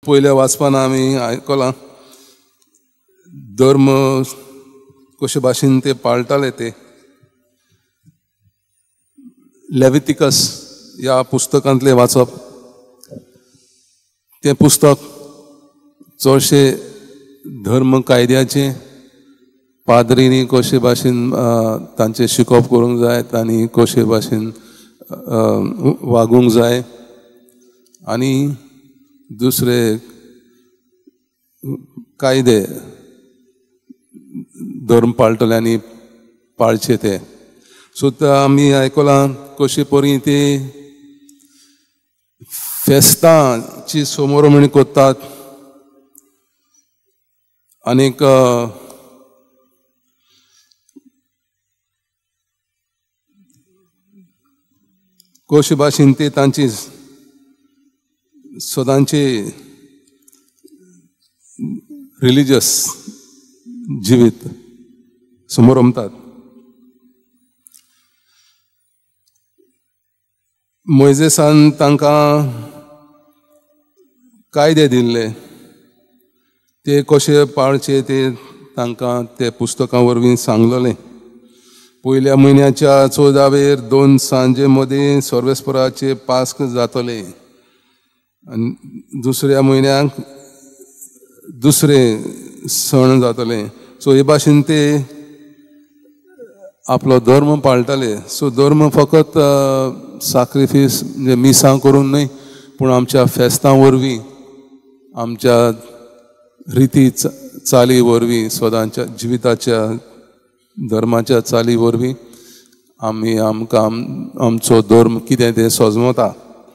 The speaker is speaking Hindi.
पयल्या वाचपान आमी आयकलां धर्म कशे भाशेन ते पाळटाले ते. लेवितिकस ह्या पुस्तकांतले वाचप. तें पुस्तक चडशे धर्म कायद्याचे पाद्रींनी कशे भाशेन तांचे शिकोवप करूंक जाय आनी कशे भाशेन वागूंक जाय आनी दुसरे कायदे धर्म पाळटल्यांनी पाळचे ते. सो आमी आयकलां कशे परी ते फेस्तांची समोरमणी करतात आनीक कशे भाशेन ते तांची सदांचे रिलिजियस जिवीत समोर रमतात. मोइजेसान तांकां कायदे दिल्ले ते कशे पाळचे ते तांकां ते पुस्तकां वरवीं सांगलेलें. पयल्या म्हयन्याच्या 14वेर 2 सांजे मदीं सर्वेस्पराचे पास्क जातले आनी दुसऱ्या म्हयन्याक दुसरे सण जातले. सो हे भाशेन ते आपलो धर्म पाळटाले. सो धर्म फकत साक्रिफीस म्हणजे मिसां करून न्हय पूण आमच्या फेस्तां वरवीं आमच्या रिती चाली वरवीं सदांच्या जिविताच्या धर्माच्या चाली वरवीं आमकां आमचो धर्म कितें तें सोजमता.